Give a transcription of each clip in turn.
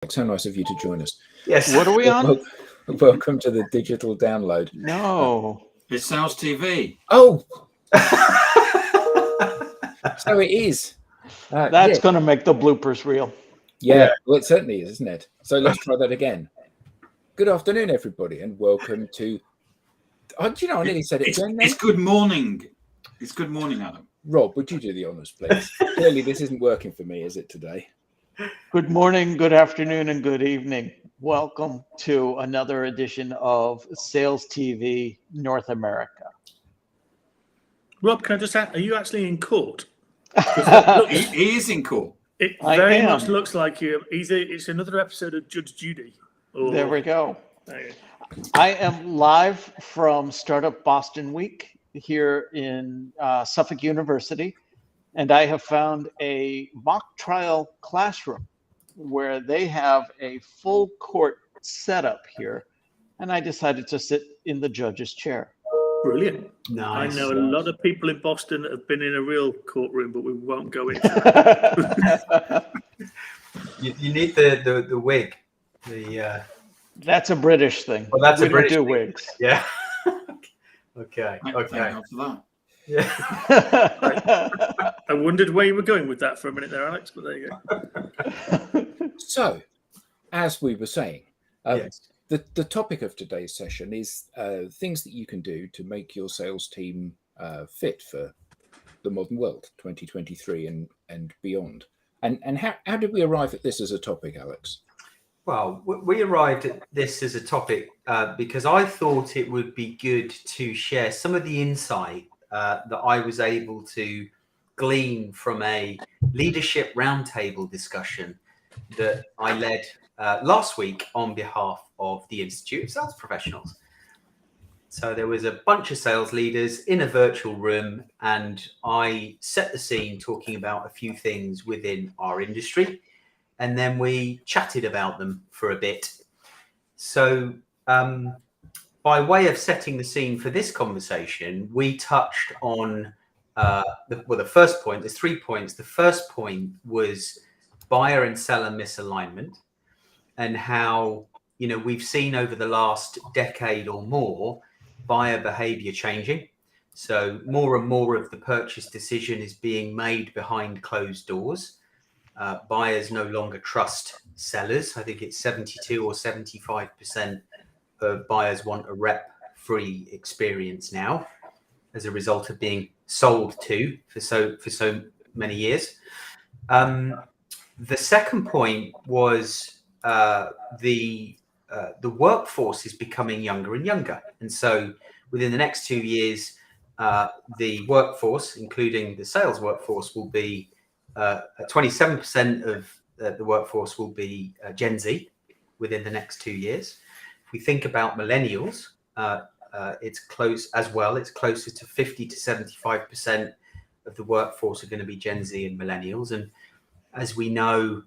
So nice of you to join us. Yes. What are we on? Welcome to the digital download. No. It's SalesTV. Oh, so it is. That's going to make the bloopers real. Yeah, well, it certainly is, isn't it? So let's try that again. Good afternoon, everybody, and welcome to... Oh, do you know, I nearly said it again then. It's good morning. It's good morning, Adam. Rob, would you do the honours, please? Clearly, this isn't working for me, is it, today? Good morning, good afternoon, and good evening. Welcome to another edition of SalesTV North America. Rob, can I just ask, are you actually in court? He is in court. It very much looks like you. It's another episode of Judge Judy. There we go. I am live from Startup Boston Week here in Suffolk University, and I have found a mock trial classroom where they have a full court setup here, and I decided to sit in the judge's chair. Brilliant. Nice. I know a lot of people in Boston that have been in a real courtroom, but we won't go into that. You need the wig. That's a British thing. Well, that's we a British don't do thing. wigs. Yeah. Okay. Thank God for that. Yeah. I wondered where you were going with that for a minute there, Alex, but there you go. So, as we were saying, Yes. the topic of today's session is things that you can do to make your sales team fit for the modern world, 2023 and beyond. And how did we arrive at this as a topic, Alex? Well, we arrived at this as a topic because I thought it would be good to share some of the insight that I was able to glean from a leadership roundtable discussion that I led last week on behalf of the Institute of Sales Professionals. So there was a bunch of sales leaders in a virtual room, and I set the scene talking about a few things within our industry, and then we chatted about them for a bit. So by way of setting the scene for this conversation, we touched on the first point. There's 3 points. The first point was buyer and seller misalignment, and how, you know, we've seen over the last decade or more buyer behavior changing. So more and more of the purchase decision is being made behind closed doors. Buyers no longer trust sellers. I think it's 72 or 75% of buyers want a rep-free experience now as a result of being sold to for so many years. The second point was the workforce is becoming younger and younger, and so within the next 2 years, the workforce, including the sales workforce, will be 27% of the workforce will be Gen Z within the next 2 years. If we think about millennials, it's close as well. It's closer to 50 to 75% of the workforce are going to be Gen Z and millennials. And as we know,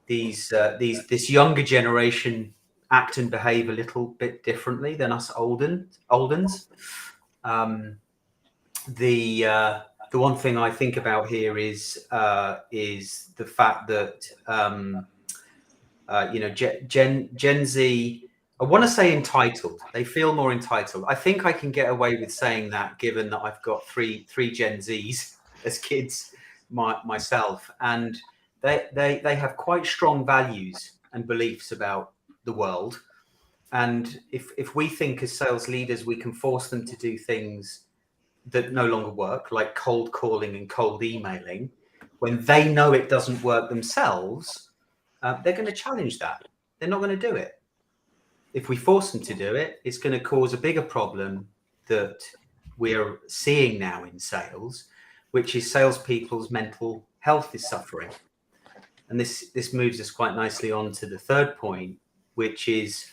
this younger generation act and behave a little bit differently than us oldens. The one thing I think about here is the fact that Gen Z, I want to say entitled. They feel more entitled. I think I can get away with saying that, given that I've got three Gen Zs as kids myself, and they have quite strong values and beliefs about the world. And if we think as sales leaders we can force them to do things that no longer work, like cold calling and cold emailing, when they know it doesn't work themselves, they're going to challenge that. They're not going to do it. If we force them to do it, it's going to cause a bigger problem that we're seeing now in sales, which is salespeople's mental health is suffering. And this moves us quite nicely on to the third point, which is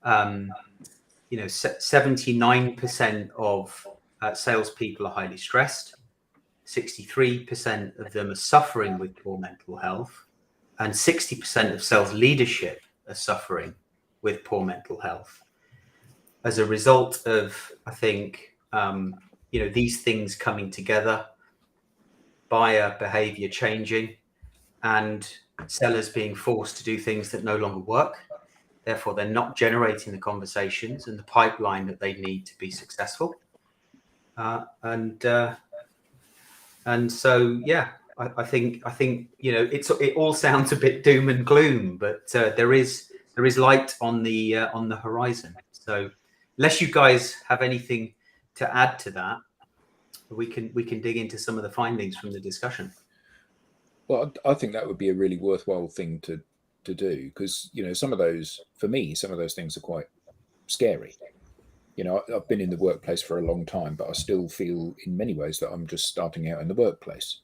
79% of salespeople are highly stressed. 63% of them are suffering with poor mental health, and 60% of sales leadership are suffering with poor mental health as a result of, I think, these things coming together, buyer behavior changing, and sellers being forced to do things that no longer work. Therefore, they're not generating the conversations and the pipeline that they need to be successful. And so, yeah, I think it all sounds a bit doom and gloom, but there is light on the horizon. So, unless you guys have anything to add to that, we can dig into some of the findings from the discussion. Well, I think that would be a really worthwhile thing to do, because some of those things are quite scary. I've been in the workplace for a long time, but I still feel in many ways that I'm just starting out in the workplace,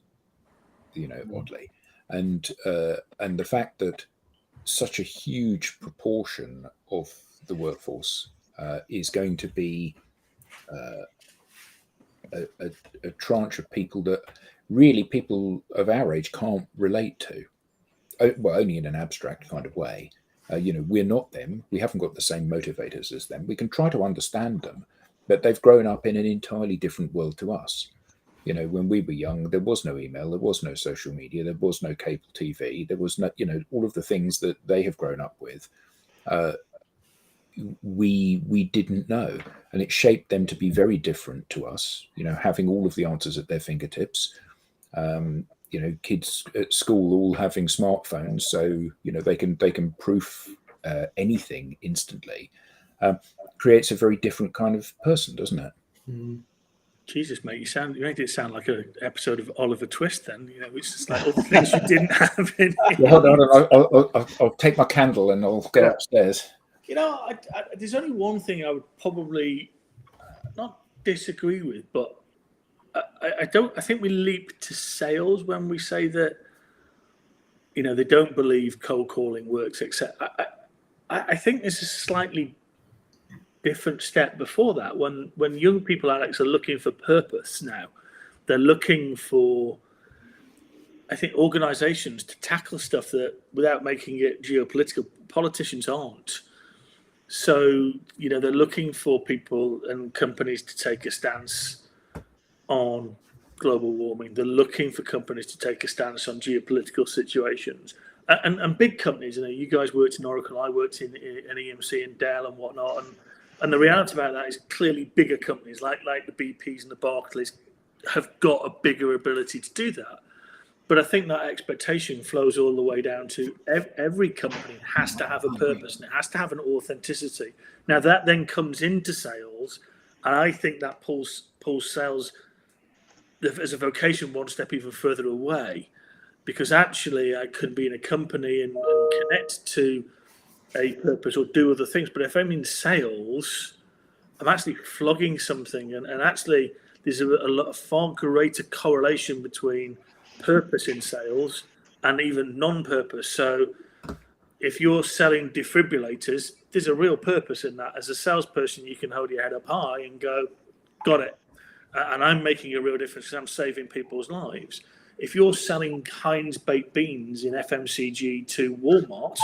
oddly. And the fact that such a huge proportion of the workforce is going to be a tranche of people that really people of our age can't relate to. Well, only in an abstract kind of way. We're not them. We haven't got the same motivators as them. We can try to understand them, but they've grown up in an entirely different world to us. When we were young, there was no email, there was no social media, there was no cable TV, there was no, all of the things that they have grown up with. We didn't know, and it shaped them to be very different to us. Having all of the answers at their fingertips. Kids at school all having smartphones, so they can proof anything instantly. Creates a very different kind of person, doesn't it? Jesus, mate, you made it sound like an episode of Oliver Twist. Then it's just like all the things you didn't have in. Well, hold on, I'll take my candle and I'll go upstairs. There's only one thing I would probably not disagree with, but I think we leap to sales when we say that they don't believe cold calling works, except I think there's a slightly different step before that. When young people, Alex, are looking for purpose now, they're looking for, I think, organizations to tackle stuff that, without making it geopolitical, politicians aren't. So they're looking for people and companies to take a stance on global warming. They're looking for companies to take a stance on geopolitical situations, and big companies. You guys worked in Oracle, I worked in EMC and Dell and whatnot, and the reality about that is clearly bigger companies like the BPs and the Barclays have got a bigger ability to do that. But I think that expectation flows all the way down to every company has to have a purpose and it has to have an authenticity. Now that then comes into sales, and I think that pulls sales as a vocation one step even further away, because actually I could be in a company and connect to a purpose or do other things, but if I'm in sales, I'm actually flogging something, and actually there's a far greater correlation between purpose in sales and even non-purpose. So if you're selling defibrillators, there's a real purpose in that. As a salesperson, you can hold your head up high and go, got it. And I'm making a real difference because I'm saving people's lives. If you're selling Heinz baked beans in FMCG to Walmart,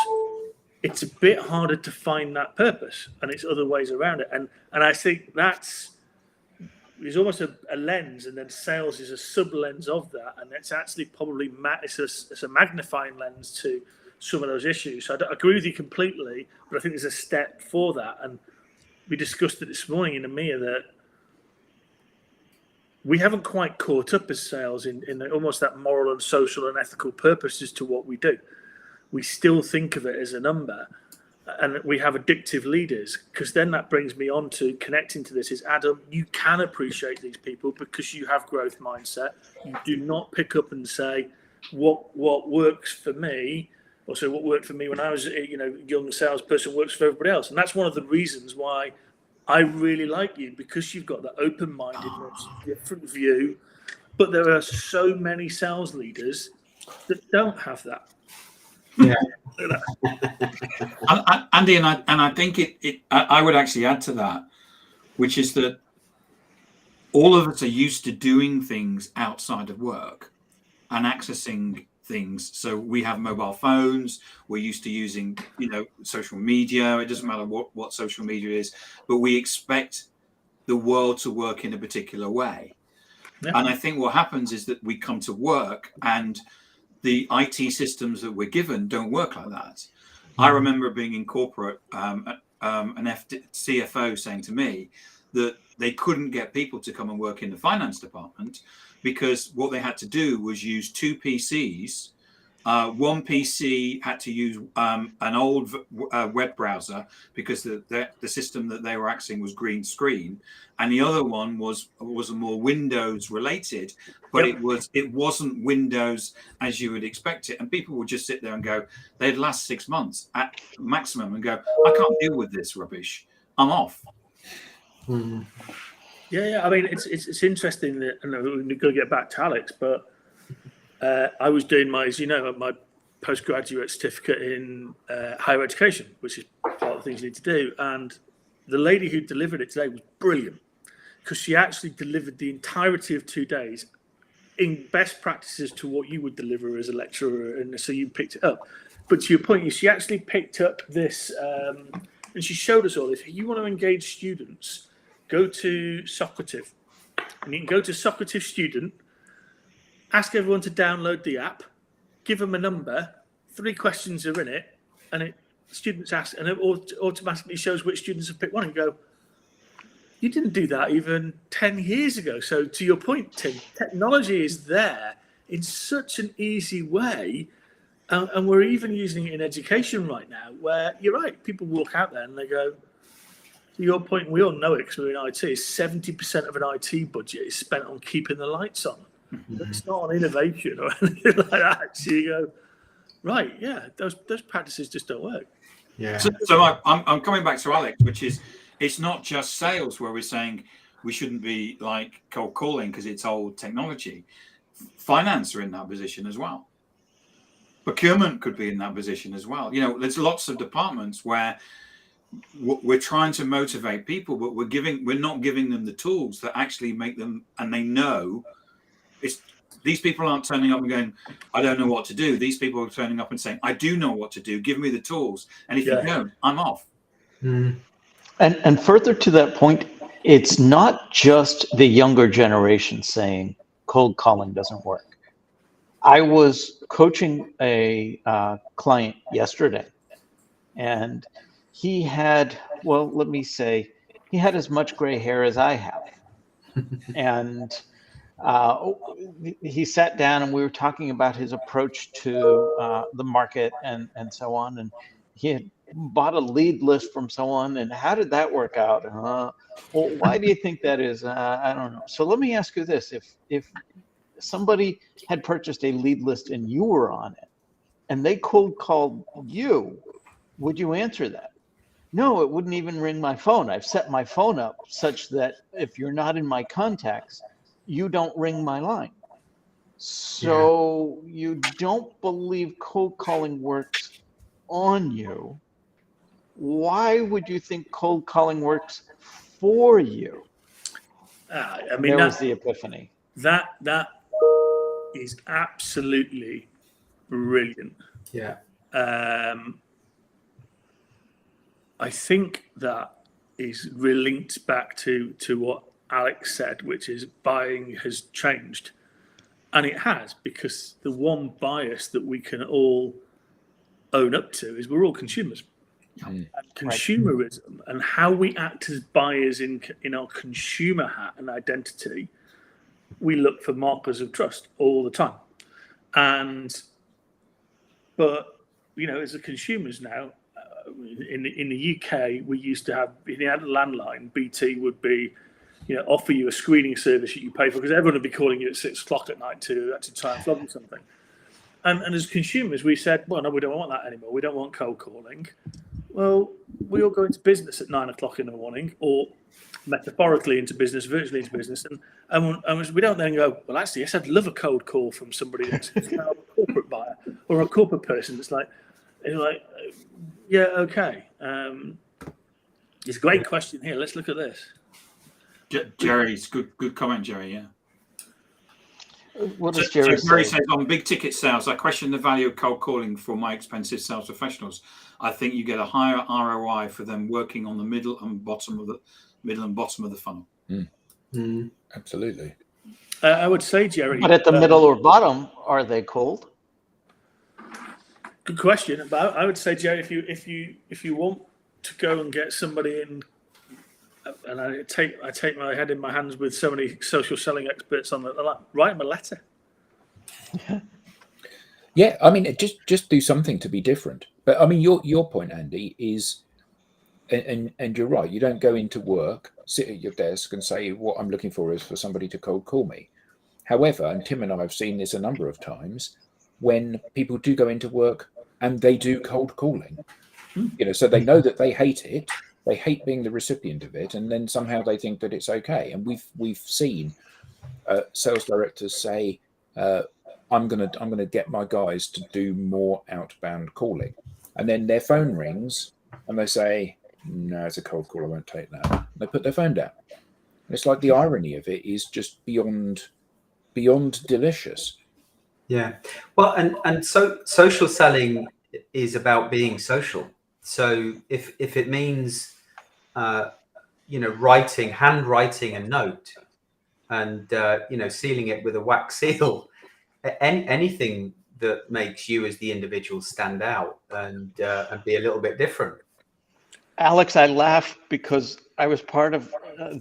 it's a bit harder to find that purpose, and it's other ways around it. And I think there's almost a lens, and then sales is a sub lens of that, and it's actually probably it's a magnifying lens to some of those issues. So I agree with you completely, but I think there's a step for that, and we discussed it this morning in EMEA that we haven't quite caught up as sales in almost that moral and social and ethical purposes to what we do. We still think of it as a number, and we have addictive leaders, because then that brings me on to connecting to this is, Adam, you can appreciate these people because you have growth mindset. You do not pick up and say what works for me, or so what worked for me when I was a young salesperson works for everybody else. And that's one of the reasons why I really like you, because you've got that open-mindedness, different view. But there are so many sales leaders that don't have that. Yeah. Andy, and I think I would actually add to that, which is that all of us are used to doing things outside of work and accessing things. So we have mobile phones, we're used to using social media. It doesn't matter what social media is, but we expect the world to work in a particular way. Yeah. And I think what happens is that we come to work, and the IT systems that we're given don't work like that. I remember being in corporate, an CFO saying to me that they couldn't get people to come and work in the finance department because what they had to do was use 2 PCs. One PC had to use an old web browser because the system that they were accessing was green screen, and the other one was more Windows related, but it wasn't Windows as you would expect it. And people would just sit there and go, they'd last 6 months at maximum and go, I can't deal with this rubbish. I'm off. Yeah. I mean, it's interesting that, and we're going to get back to Alex, but I was doing my postgraduate certificate in higher education, which is part of the things you need to do. And the lady who delivered it today was brilliant because she actually delivered the entirety of 2 days in best practices to what you would deliver as a lecturer. And so you picked it up. But to your point, she actually picked up this, and she showed us all, if you want to engage students, go to Socrative. And you can go to Socrative Student, ask everyone to download the app, give them a number, 3 questions are in it, and students ask, and it automatically shows which students have picked one, and go, you didn't do that even 10 years ago. So to your point, Tim, technology is there in such an easy way, and we're even using it in education right now, where you're right, people walk out there and they go, to your point, we all know it because we're in IT, 70% of an IT budget is spent on keeping the lights on. It's not on innovation or anything like that. So you go, right, yeah, those practices just don't work. Yeah. So I'm coming back to Alex, which is, it's not just sales where we're saying we shouldn't be like cold calling because it's old technology. Finance are in that position as well. Procurement could be in that position as well. There's lots of departments where we're trying to motivate people, but we're not giving them the tools that actually make them, and they know these people aren't turning up and going, I don't know what to do. These people are turning up and saying, I do know what to do. Give me the tools. And if you don't, I'm off. And further to that point, it's not just the younger generation saying cold calling doesn't work. I was coaching a client yesterday, and he had, well, let me say, he had as much gray hair as I have. And he sat down and we were talking about his approach to the market and so on. And he had bought a lead list from someone. And how did that work out? Well, why do you think that is? I don't know. So let me ask you this. If somebody had purchased a lead list and you were on it and they cold called you, would you answer that? No, it wouldn't even ring my phone. I've set my phone up such that if you're not in my contacts, you don't ring my line. So you don't believe cold calling works on you. Why would you think cold calling works for you? I mean, there was the epiphany. That is absolutely brilliant. Yeah. I think that is linked back to what Alex said, which is buying has changed. And it has, because the one bias that we can all own up to is we're all consumers. And consumerism and how we act as buyers in our consumer hat and identity, we look for markers of trust all the time. But as a consumers now, in the UK, we used to have, if you had a landline, BT would be, offer you a screening service that you pay for, because everyone would be calling you at 6 o'clock at night to try and flog you something. And as consumers, we said, well, no, we don't want that anymore. We don't want cold calling. Well, we all go into business at 9 o'clock in the morning, or metaphorically into business, virtually into business, and we don't then go, well, actually, yes, I'd love a cold call from somebody that's a corporate buyer or a corporate person that's like, yeah, okay. It's a great question here. Let's look at this. Jerry's good comment, Jerry. Yeah. What does Jerry say? Jerry says, on big ticket sales, I question the value of cold calling for my expensive sales professionals. I think you get a higher ROI for them working on the middle and bottom of the funnel. Absolutely. I would say, Jerry. But at the middle or bottom, are they cold? Good question. But I would say, Jerry, if you want to go and get somebody in, and I take my head in my hands with so many social selling experts on the, write them a letter. Yeah, I mean, just do something to be different. But I mean, your point, Andy, is, and you're right. You don't go into work, sit at your desk, and say what I'm looking for is for somebody to cold call me. However, and Tim and I have seen this a number of times, when people do go into work and they do cold calling, so they know that they hate it, they hate being the recipient of it, and then somehow they think that it's okay. And we've seen sales directors say, I'm gonna get my guys to do more outbound calling, and then their phone rings and they say, no, it's a cold call, I won't take that. And they put their phone down. And it's like the irony of it is just beyond delicious. Yeah. Well, and so social selling is about being social. So if it means handwriting a note and sealing it with a wax seal, anything that makes you as the individual stand out and be a little bit different. Alex, I laughed because I was part of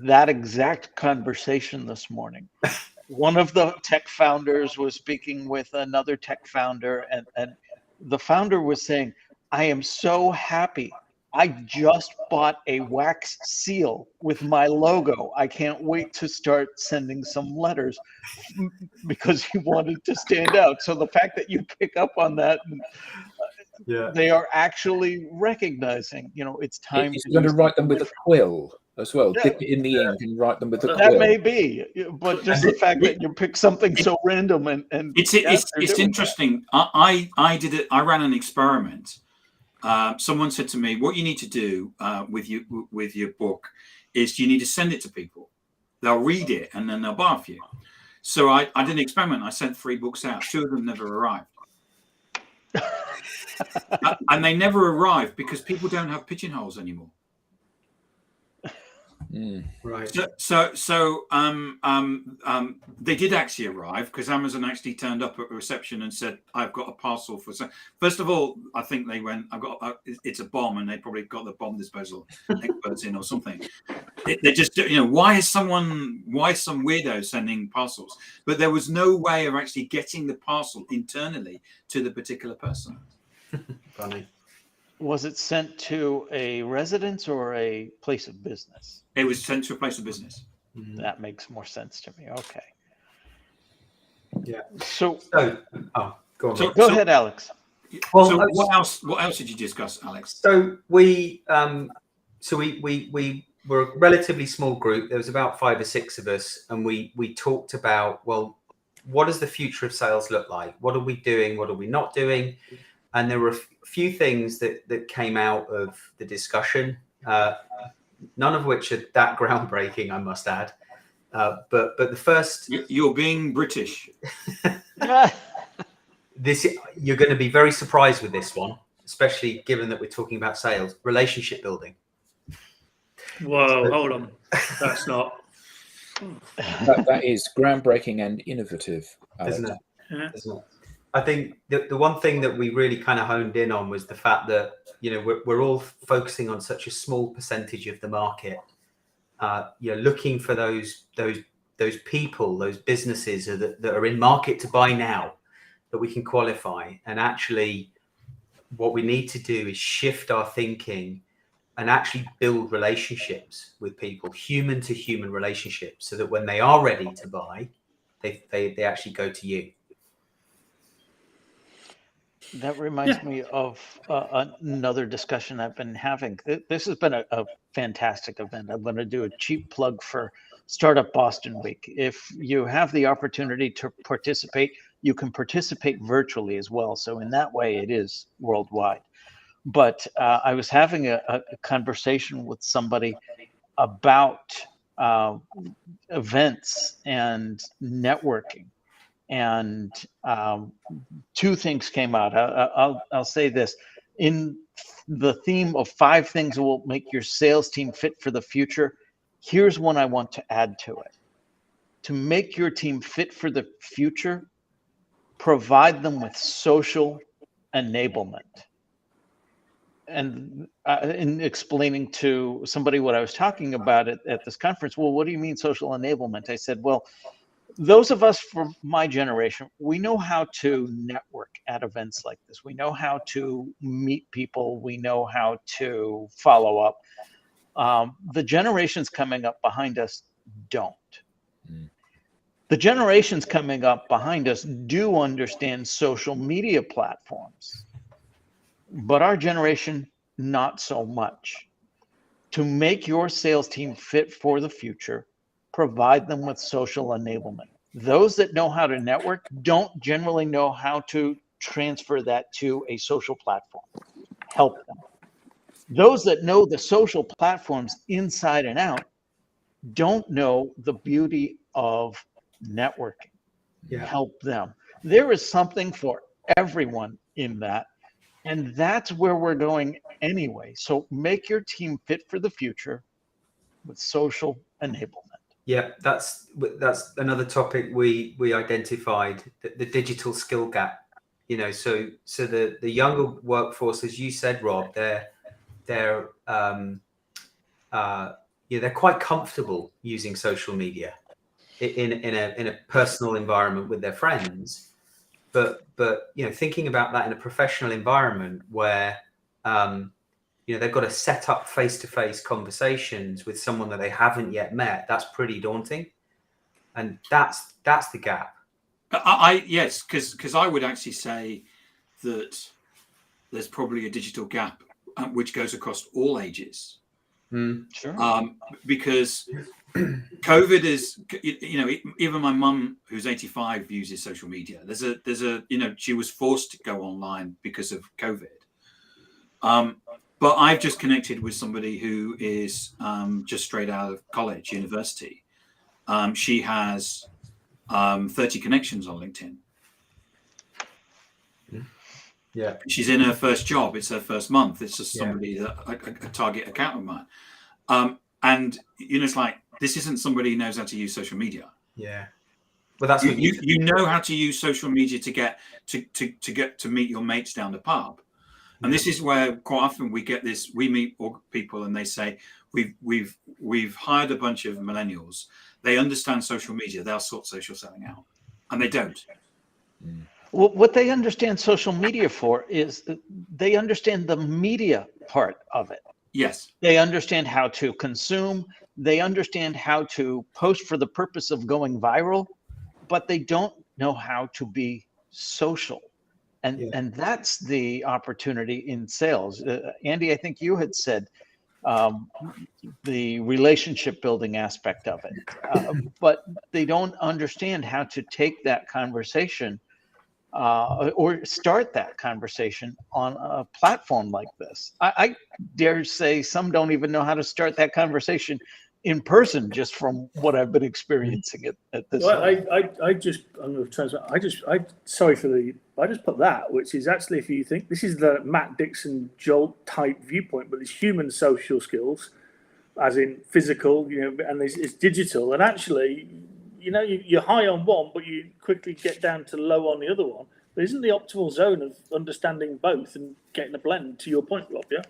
that exact conversation this morning. One of the tech founders was speaking with another tech founder, and the founder was saying, I am so happy. I just bought a wax seal with my logo. I can't wait to start sending some letters, because he wanted to stand out. So the fact that you pick up on that, they are actually recognizing, it's time. He's going to write them with a quill as well. Yeah. Dip it in the ink and write them with a quill. That may be, but just the fact that you pick something so random and it's interesting. I did it. I ran an experiment. Someone said to me, "What you need to do with your book is you need to send it to people. They'll read it and then they'll buy off you." So I did an experiment. I sent 3 books out. 2 of them never arrived. And they never arrived because people don't have pigeonholes anymore. Right. So they did actually arrive, because Amazon actually turned up at a reception and said, "I've got a parcel for." First of all, I think they went, it's a bomb, and they probably got the bomb disposal experts in or something. They just, why is some weirdo sending parcels? But there was no way of actually getting the parcel internally to the particular person. Funny. Was it sent to a residence or a place of business? It was sent to a place of business. That makes more sense to me. Okay. Yeah. So go on. Go ahead, Alex. Well, so what else did you discuss, Alex? So we were a relatively small group. There was about 5 or 6 of us, and we talked about, well, what does the future of sales look like? What are we doing? What are we not doing? And there were a few things that came out of the discussion, none of which are that groundbreaking, I must add. But the first... You're being British. You're going to be very surprised with this one, especially given that we're talking about sales, relationship building. Whoa, hold on. That's not... That is groundbreaking and innovative, Alex. Isn't it? Yeah. Isn't it? I think the one thing that we really kind of honed in on was the fact that, we're all focusing on such a small percentage of the market, looking for those people, those businesses that are in market to buy now, that we can qualify. And actually what we need to do is shift our thinking and actually build relationships with people, human to human relationships, so that when they are ready to buy, they actually go to you. That reminds me of another discussion I've been having. This has been a fantastic event. I'm going to do a cheap plug for Startup Boston Week. If you have the opportunity to participate, you can participate virtually as well. So in that way, it is worldwide. But I was having a conversation with somebody about events and networking. And 2 things came out. I'll say this. In the theme of 5 things that will make your sales team fit for the future, here's one I want to add to it. To make your team fit for the future, provide them with social enablement. And in explaining to somebody what I was talking about at this conference, well, what do you mean social enablement? I said, well, those of us from my generation, we know how to network at events like this. We know how to meet people. We know how to follow up. The generations coming up behind us don't. The generations coming up behind us do understand social media platforms, but our generation, not so much. To make your sales team fit for the future, provide them with social enablement. Those that know how to network don't generally know how to transfer that to a social platform. Help them. Those that know the social platforms inside and out don't know the beauty of networking. Yeah. Help them. There is something for everyone in that. And that's where we're going anyway. So make your team fit for the future with social enablement. Yeah, that's another topic we identified, the digital skill gap. You know, so the younger workforce, as you said, Rob, they're quite comfortable using social media in a personal environment with their friends, but you know, thinking about that in a professional environment where you know, they've got to set up face-to-face conversations with someone that they haven't yet met, that's pretty daunting, and that's the gap. Yes, because I would actually say that there's probably a digital gap which goes across all ages. Sure. Because COVID is, you know, even my mum, who's 85, uses social media. There's a, you know, she was forced to go online because of COVID. But I've just connected with somebody who is just straight out of college, university. She has 30 connections on LinkedIn. Yeah, she's in her first job. It's her first month. It's just somebody that a target account of mine. And you know, it's like, this isn't somebody who knows how to use social media. Yeah. Well, that's what you know how to use social media to get to meet your mates down the pub. And this is where quite often we get this. We meet people and they say, we've hired a bunch of millennials. They understand social media. They'll sort social selling out, and they don't. Well, what they understand social media for is they understand the media part of it. Yes. They understand how to consume. They understand how to post for the purpose of going viral, but they don't know how to be social. And that's the opportunity in sales. Andy, I think you had said the relationship building aspect of it, but they don't understand how to take that conversation or start that conversation on a platform like this. I dare say some don't even know how to start that conversation in person, just from what I've been experiencing at this. Well, I just put that, which is actually, if you think this is the Matt Dixon Jolt type viewpoint, but it's human social skills, as in physical, you know, and it's digital, and actually, you know, you're high on one, but you quickly get down to low on the other one. There isn't the optimal zone of understanding both and getting a blend, to your point, Rob, yeah?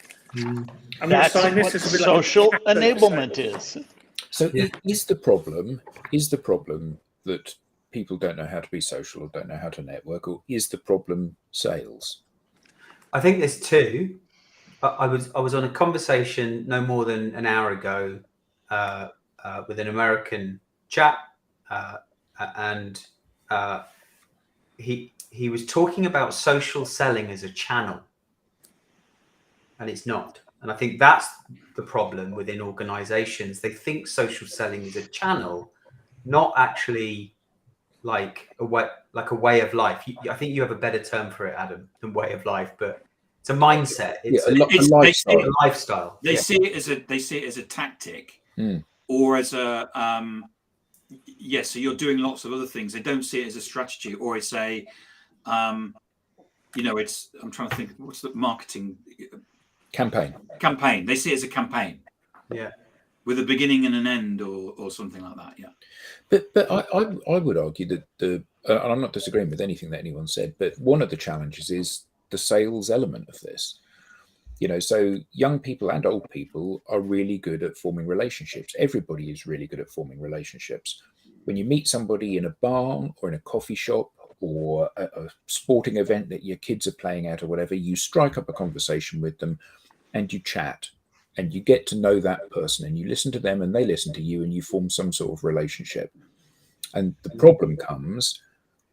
I'm That's what social enablement is. So is the problem that people don't know how to be social or don't know how to network, or is the problem sales? I think there's two. I was on a conversation no more than an hour ago with an American chap, and he was talking about social selling as a channel, and it's not. And I think that's the problem within organizations. They think social selling is a channel, not actually like a way of life. I think you have a better term for it, Adam, than way of life, but it's a mindset. It's a lifestyle. A lifestyle. They see it as a tactic, or as a so you're doing lots of other things. They don't see it as a strategy or as a you know, it's, I'm trying to think, what's the marketing Campaign. They see it as a campaign, with a beginning and an end, or something like that. But I would argue that and I'm not disagreeing with anything that anyone said, but one of the challenges is the sales element of this. So young people and old people are really good at forming relationships. Everybody is really good at forming relationships. When you meet somebody in a bar or in a coffee shop or a sporting event that your kids are playing at or whatever, you strike up a conversation with them and you chat and you get to know that person and you listen to them and they listen to you and you form some sort of relationship. And the problem comes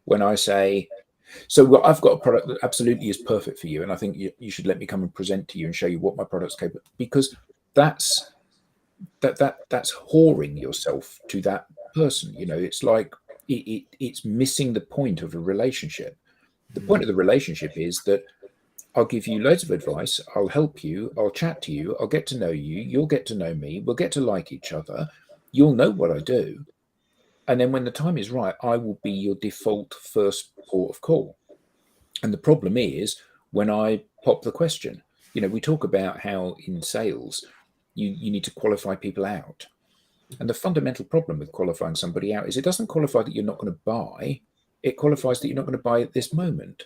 when I say, so I've got a product that absolutely is perfect for you, and I think you should let me come and present to you and show you what my product's capable. Because that's whoring yourself to that person. It's like it's missing the point of a relationship. The point of the relationship is that I'll give you loads of advice, I'll help you, I'll chat to you, I'll get to know you, you'll get to know me, we'll get to like each other, you'll know what I do. And then when the time is right, I will be your default first port of call. And the problem is when I pop the question, we talk about how in sales, you need to qualify people out. And the fundamental problem with qualifying somebody out is it doesn't qualify that you're not going to buy. It qualifies that you're not going to buy at this moment.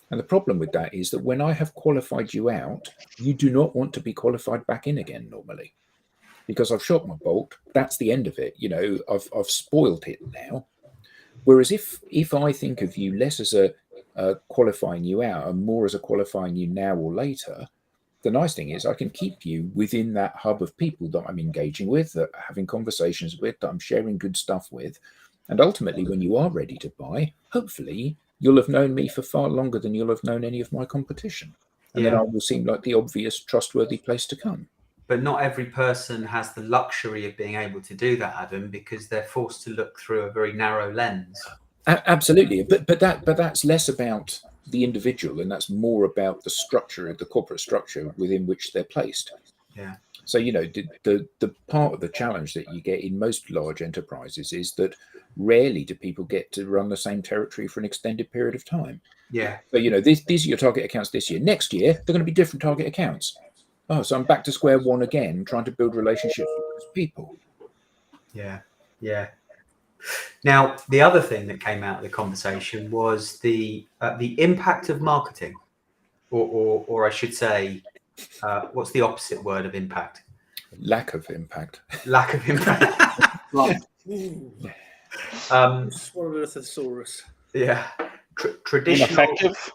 And the problem with that is that when I have qualified you out, you do not want to be qualified back in again normally. Because I've shot my bolt, that's the end of it. I've spoiled it now. Whereas if I think of you less as a qualifying you out and more as a qualifying you now or later, the nice thing is I can keep you within that hub of people that I'm engaging with, that I'm having conversations with, that I'm sharing good stuff with. And ultimately, when you are ready to buy, hopefully you'll have known me for far longer than you'll have known any of my competition. And then I will seem like the obvious, trustworthy place to come. But not every person has the luxury of being able to do that, Adam, because they're forced to look through a very narrow lens. Absolutely, but that's less about the individual, and that's more about the structure, the corporate structure within which they're placed. Yeah. So the part of the challenge that you get in most large enterprises is that rarely do people get to run the same territory for an extended period of time. Yeah. So these are your target accounts this year. Next year they're going to be different target accounts. Oh, so I'm back to square one again, trying to build relationships with those people. Yeah. Yeah. Now, the other thing that came out of the conversation was the impact of marketing, or I should say, what's the opposite word of impact? Lack of impact. Lack of impact. Right. Swallow a thesaurus. Yeah. Traditional. Ineffective.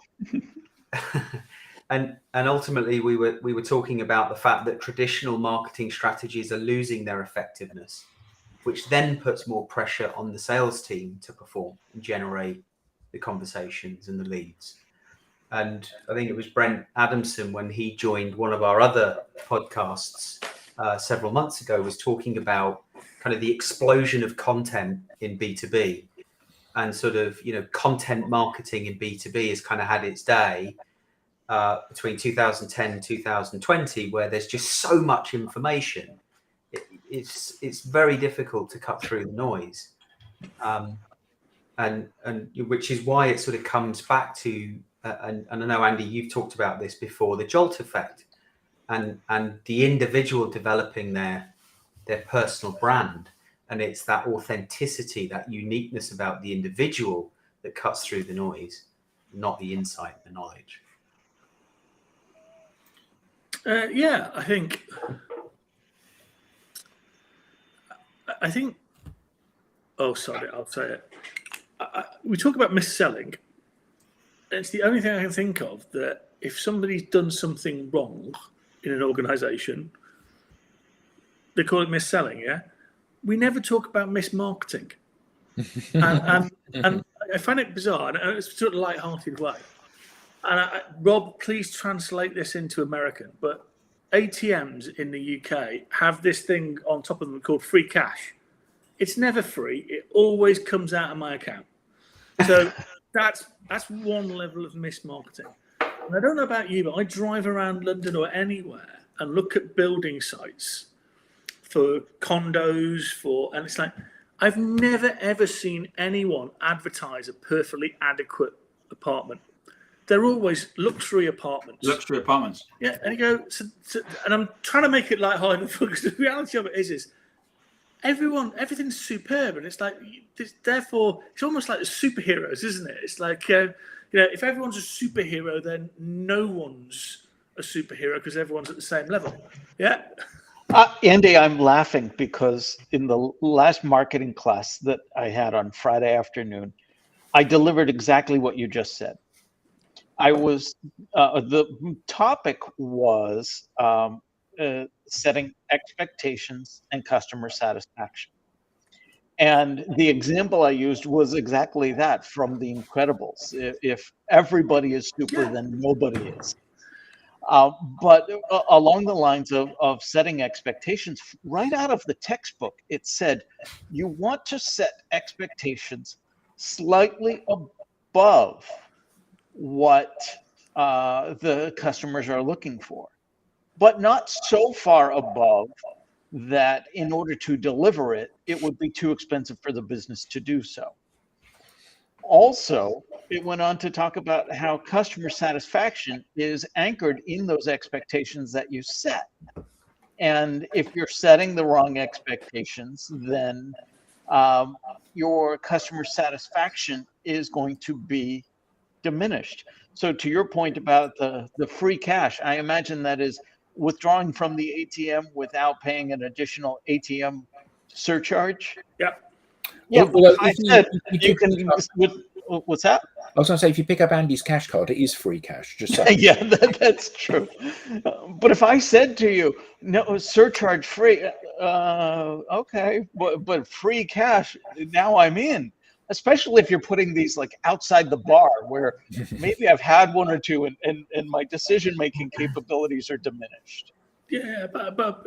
And ultimately, we were talking about the fact that traditional marketing strategies are losing their effectiveness, which then puts more pressure on the sales team to perform and generate the conversations and the leads. And I think it was Brent Adamson, when he joined one of our other podcasts several months ago, was talking about kind of the explosion of content in B2B, and sort of, content marketing in B2B has kind of had its day between 2010 and 2020, where there's just so much information. It's very difficult to cut through the noise, and which is why it sort of comes back to and I know, Andy, you've talked about this before, the jolt effect, and the individual developing their personal brand, and it's that authenticity, that uniqueness about the individual that cuts through the noise, not the insight, the knowledge. Yeah, I think. Oh, sorry, I'll say it. We talk about mis-selling. It's the only thing I can think of that if somebody's done something wrong in an organisation, they call it mis-selling. Yeah, we never talk about mis-marketing, and I find it bizarre, and it's sort of light-hearted way. And Rob, please translate this into American. But ATMs in the UK have this thing on top of them called free cash. It's never free. It always comes out of my account. So that's one level of mismarketing. And I don't know about you, but I drive around London or anywhere and look at building sites for condos, and it's like, I've never, ever seen anyone advertise a perfectly adequate apartment. They're always luxury apartments. Luxury apartments. Yeah, and you go, and I'm trying to make it lighthearted because the reality of it is everything's superb, and it's like, therefore, it's almost like the superheroes, isn't it? It's like, if everyone's a superhero, then no one's a superhero because everyone's at the same level. Yeah. Andy, I'm laughing because in the last marketing class that I had on Friday afternoon, I delivered exactly what you just said. The topic was setting expectations and customer satisfaction. And the example I used was exactly that from The Incredibles. If everybody is super, then nobody is. But along the lines of setting expectations, right out of the textbook, it said you want to set expectations slightly above what the customers are looking for, but not so far above that in order to deliver it, it would be too expensive for the business to do so. Also, it went on to talk about how customer satisfaction is anchored in those expectations that you set. And if you're setting the wrong expectations, then your customer satisfaction is going to be diminished. So to your point about the free cash, I imagine that is withdrawing from the ATM without paying an additional ATM surcharge. Yeah. Yeah, Well, I said you can. What's that? I was going to say, if you pick up Andy's cash card, it is free cash. Just saying. Yeah, that's true. But if I said to you, no, surcharge free, okay, but free cash, now I'm in. Especially if you're putting these like outside the bar where maybe I've had one or two and my decision-making capabilities are diminished. Yeah, but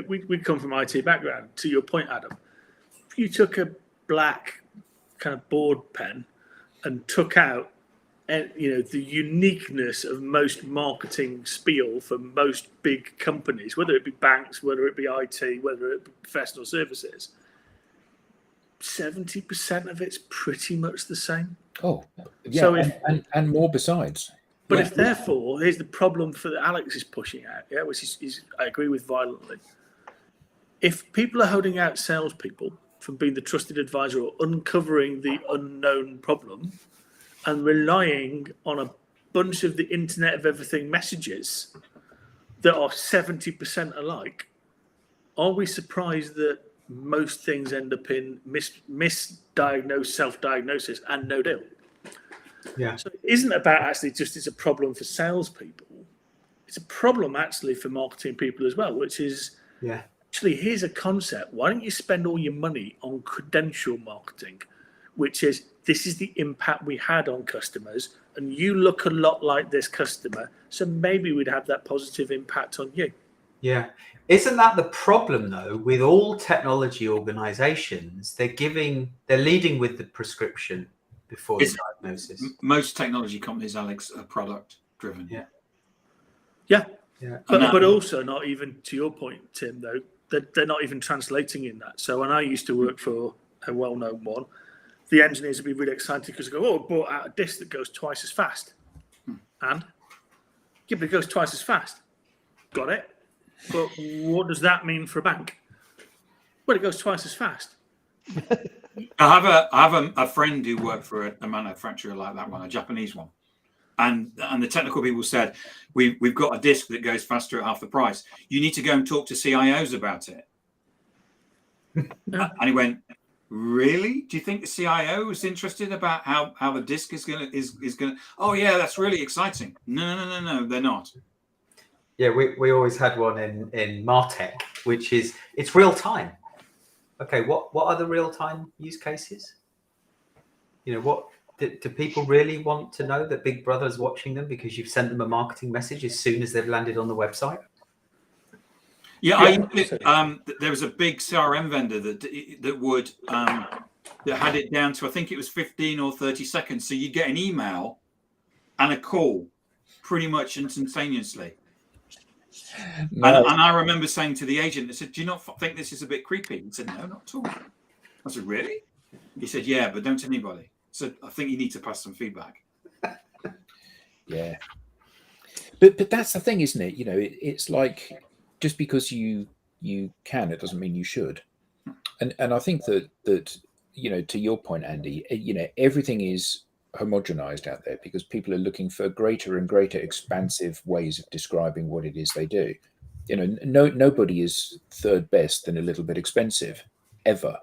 we come from IT background. To your point, Adam, if you took a black kind of board pen and took out, the uniqueness of most marketing spiel for most big companies, whether it be banks, whether it be IT, whether it be professional services, 70% of it's pretty much the same. Oh, yeah, So and more besides. But Yeah. if therefore, here's the problem for that Alex is pushing out, which is I agree with violently. If people are holding out salespeople from being the trusted advisor or uncovering the unknown problem and relying on a bunch of the Internet of Everything messages that are 70% alike, are we surprised that most things end up in misdiagnosed self-diagnosis and no deal? Yeah. So it isn't about actually just it's a problem for salespeople. It's a problem actually for marketing people as well, which is actually here's a concept. Why don't you spend all your money on credential marketing, which is this is the impact we had on customers, and you look a lot like this customer, so maybe we'd have that positive impact on you. Yeah. Isn't that the problem though with all technology organizations? They're leading with the prescription before the diagnosis. Most technology companies, Alex, are product driven. Yeah. But also not even to your point, Tim, though, they're not even translating in that. So when I used to work for a well-known one, the engineers would be really excited because they go, oh, I bought out a disc that goes twice as fast. And but it goes twice as fast. Got it. But what does that mean for a bank? Well, it goes twice as fast. I have a friend who worked for a manufacturer like that one, a Japanese one, and the technical people said we've got a disc that goes faster at half the price. You need to go and talk to CIOs about it. And he went, really? Do you think the CIO is interested about how the disc is gonna? Oh yeah, that's really exciting. No, they're not. Yeah, we always had one in Martech, which is it's real time. Okay, what are the real time use cases? What do people really want to know that Big Brother's watching them because you've sent them a marketing message as soon as they've landed on the website? Yeah. There was a big CRM vendor that had it down to I think it was 15 or 30 seconds. So you get an email and a call pretty much instantaneously. No. And I remember saying to the agent, I said, do you not think this is a bit creepy? He said, no, not at all. I said, really? He said, yeah, but don't tell anybody. So I think you need to pass some feedback. Yeah. But that's the thing, isn't it? It's like just because you can, it doesn't mean you should. And I think that to your point, Andy, everything is homogenized out there because people are looking for greater and greater expansive ways of describing what it is they do. You know, nobody is third best than a little bit expensive, ever.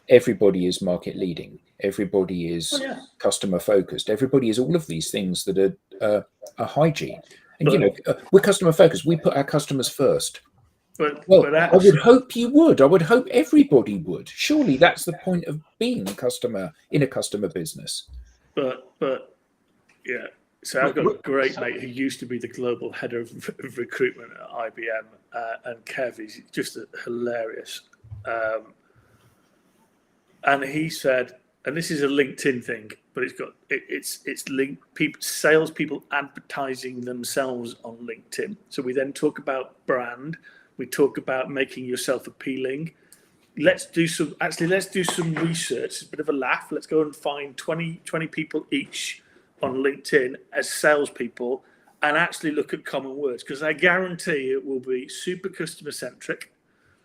Everybody is market leading. Everybody is customer focused. Everybody is all of these things that are hygiene. And, you know, we're customer focused. We put our customers first. Well, I would hope you would. I would hope everybody would. Surely that's the point of being a customer in a customer business. But yeah. So I've got a great mate who used to be the global head of recruitment at IBM, and Kev is just hilarious. And he said, and this is a LinkedIn thing, but it's linked people, salespeople advertising themselves on LinkedIn. So we then talk about brand. We talk about making yourself appealing. Let's do some research. It's a bit of a laugh. Let's go and find 20 people each on LinkedIn as salespeople and actually look at common words, because I guarantee it will be super customer centric.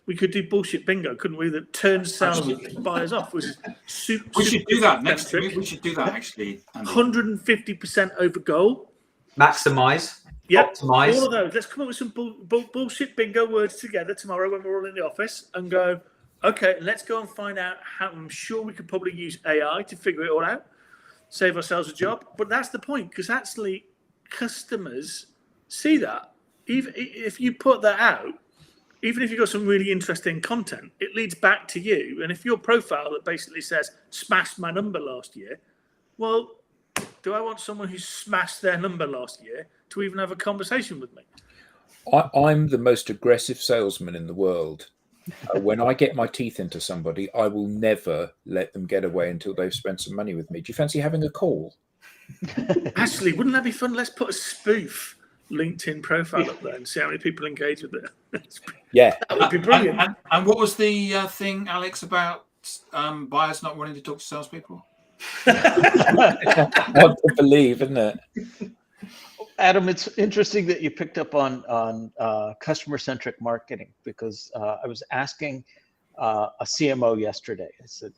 We could do bullshit bingo, couldn't we? That turns sales buyers off. Which is super, we should do that next week. We should do that actually. 150% over goal. Maximize. Yep. Optimize. All of those. Let's come up with some bullshit bingo words together tomorrow when we're all in the office and go, okay, let's go and find out how. I'm sure we could probably use AI to figure it all out, save ourselves a job. But that's the point, because actually customers see that. Even if you put that out, even if you've got some really interesting content, it leads back to you. And if your profile that basically says, smashed my number last year, well, do I want someone who smashed their number last year to even have a conversation with me? I'm the most aggressive salesman in the world. When I get my teeth into somebody, I will never let them get away until they've spent some money with me. Do you fancy having a call? Actually, wouldn't that be fun? Let's put a spoof LinkedIn profile up there and see how many people engage with it. Yeah, that would be brilliant. And what was the thing, Alex, about buyers not wanting to talk to salespeople? Hard to believe, isn't it? Adam, it's interesting that you picked up on customer-centric marketing, because I was asking a CMO yesterday. I said,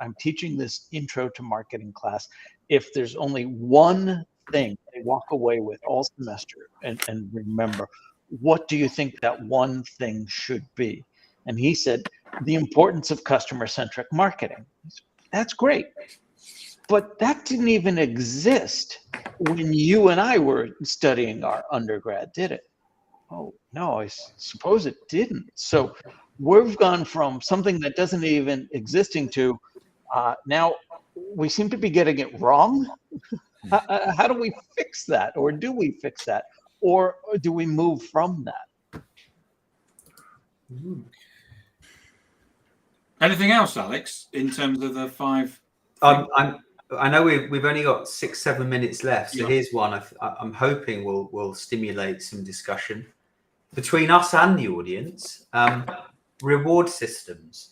I'm teaching this intro to marketing class. If there's only one thing they walk away with all semester and remember, what do you think that one thing should be? And he said, the importance of customer-centric marketing. That's great. But that didn't even exist when you and I were studying our undergrad, did it? Oh, no, I suppose it didn't. So we've gone from something that doesn't even existing to now we seem to be getting it wrong. How do we fix that? Or do we fix that? Or do we move from that? Anything else, Alex, in terms of the 5? I know we've only got 6-7 minutes left, so here's one. I'm hoping will stimulate some discussion between us and the audience. Reward systems.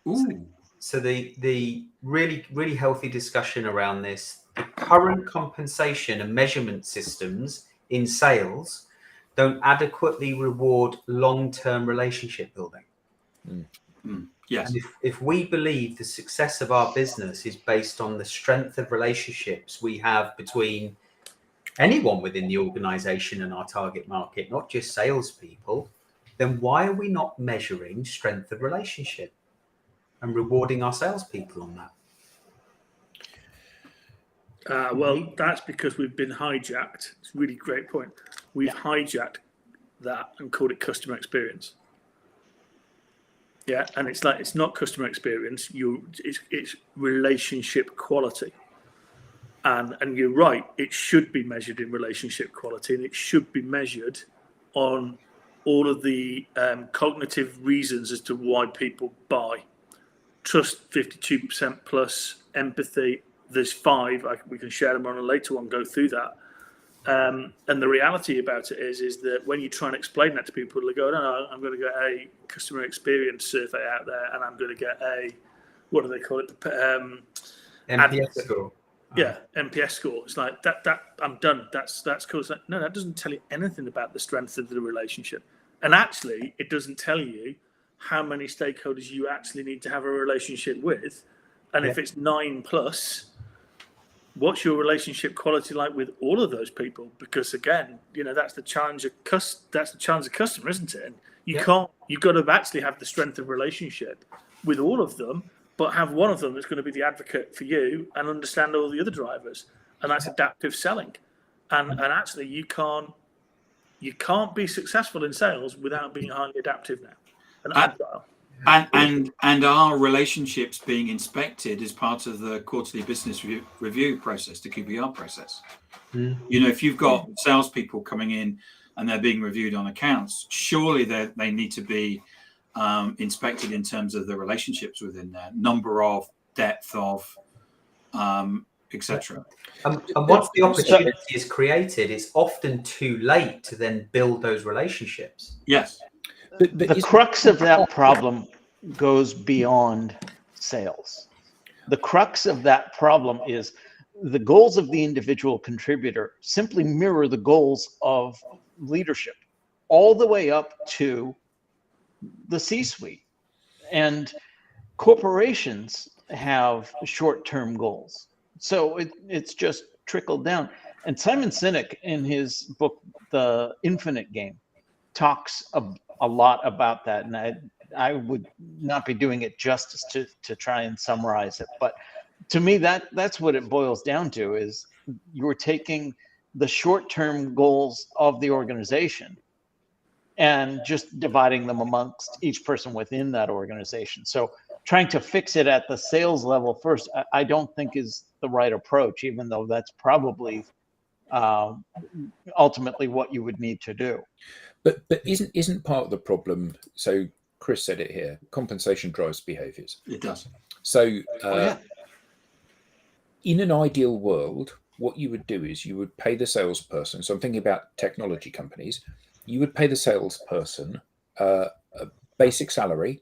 Ooh. So the really healthy discussion around this. The current compensation and measurement systems in sales don't adequately reward long-term relationship building. Yes. And if we believe the success of our business is based on the strength of relationships we have between anyone within the organization and our target market, not just salespeople, then why are we not measuring strength of relationship and rewarding our salespeople on that? Well, that's because we've been hijacked. It's a really great point. We've hijacked that and called it customer experience. Yeah, and it's like, it's not customer experience. It's relationship quality. And you're right. It should be measured in relationship quality, and it should be measured on all of the cognitive reasons as to why people buy. Trust 52% plus, empathy. There's 5. We can share them on a later one. Go through that. And the reality about it is that when you try and explain that to people, they go, no, I'm going to get a customer experience survey out there, and I'm going to get a, what do they call it? NPS score. Yeah, NPS score. It's like that I'm done. That's cool. It's like, no, that doesn't tell you anything about the strength of the relationship. And actually, it doesn't tell you how many stakeholders you actually need to have a relationship with. And if it's 9 plus, what's your relationship quality like with all of those people? Because again, that's the challenge of customer, isn't it? And you've got to actually have the strength of relationship with all of them, but have one of them that's going to be the advocate for you and understand all the other drivers. And that's adaptive selling. And actually you can't be successful in sales without being highly adaptive now and agile. And our relationships being inspected as part of the quarterly business review process, the QBR process. If you've got salespeople coming in and they're being reviewed on accounts, surely they need to be inspected in terms of the relationships within there, number of, depth of, etc. And once the opportunity is created, it's often too late to then build those relationships. Yes. The crux of that problem goes beyond sales. The crux of that problem is the goals of the individual contributor simply mirror the goals of leadership all the way up to the C-suite. And corporations have short-term goals. So it's just trickled down. And Simon Sinek, in his book, The Infinite Game, talks a lot about that. And I would not be doing it justice to try and summarize it. But to me, that's what it boils down to, is you're taking the short-term goals of the organization and just dividing them amongst each person within that organization. So trying to fix it at the sales level first, I don't think is the right approach, even though that's probably ultimately what you would need to do. But isn't part of the problem, so Chris said it here, compensation drives behaviors. It does. So in an ideal world, what you would do is you would pay the salesperson. So I'm thinking about technology companies. You would pay the salesperson a basic salary,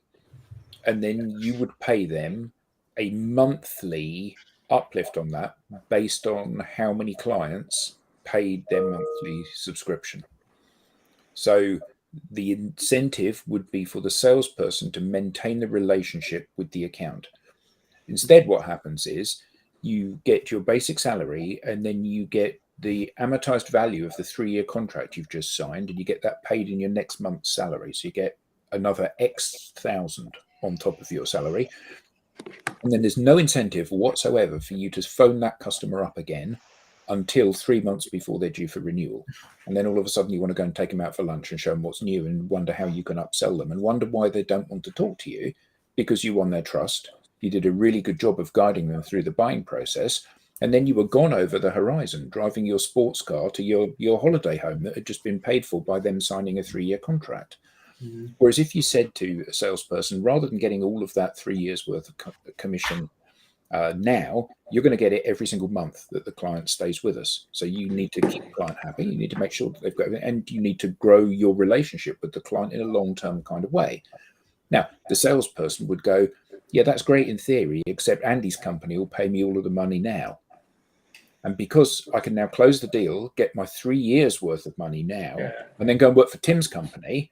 and then you would pay them a monthly uplift on that based on how many clients paid their monthly subscription. So the incentive would be for the salesperson to maintain the relationship with the account. Instead, what happens is you get your basic salary, and then you get the amortized value of the 3-year contract you've just signed, and you get that paid in your next month's salary. So you get another X thousand on top of your salary. And then there's no incentive whatsoever for you to phone that customer up again until 3 months before they're due for renewal. And then all of a sudden you want to go and take them out for lunch and show them what's new and wonder how you can upsell them and wonder why they don't want to talk to you, because you won their trust. You did a really good job of guiding them through the buying process. And then you were gone over the horizon, driving your sports car to your holiday home that had just been paid for by them signing a 3-year contract. Mm-hmm. Whereas if you said to a salesperson, rather than getting all of that 3 years worth of commission now, you're going to get it every single month that the client stays with us. So you need to keep the client happy. You need to make sure that they've got, and you need to grow your relationship with the client in a long-term kind of way. Now, the salesperson would go, yeah, that's great in theory, except Andy's company will pay me all of the money now. And because I can now close the deal, get my 3 years worth of money now, and then go and work for Tim's company,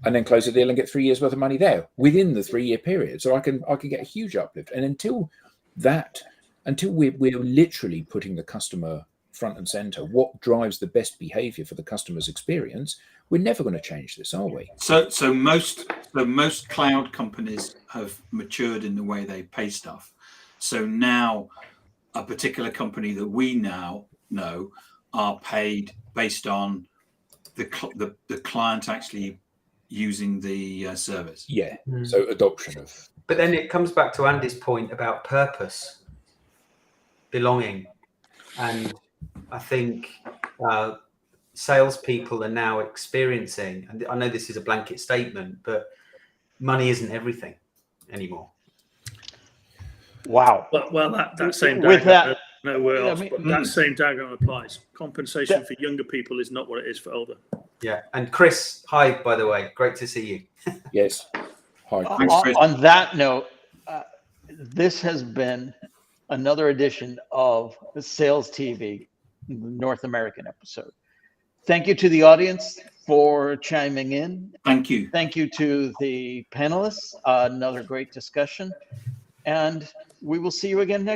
and then close the deal and get 3 years worth of money there within the 3-year period. So I can get a huge uplift. And until we're literally putting the customer front and center, what drives the best behavior for the customer's experience, we're never going to change this, are we? So most cloud companies have matured in the way they pay stuff. So now a particular company that we now know are paid based on the client actually using the service. Yeah. So adoption of. But then it comes back to Andy's point about purpose, belonging, and I think salespeople are now experiencing, and I know this is a blanket statement, but money isn't everything anymore. Wow. Well, that same diagram, nowhere else, but that same diagram applies. Compensation for younger people is not what it is for older. Yeah. And Chris, hi, by the way. Great to see you. Yes. Hi. On that note, this has been another edition of the Sales TV North American episode. Thank you to the audience for chiming in. Thank you. Thank you to the panelists. Another great discussion. And we will see you again next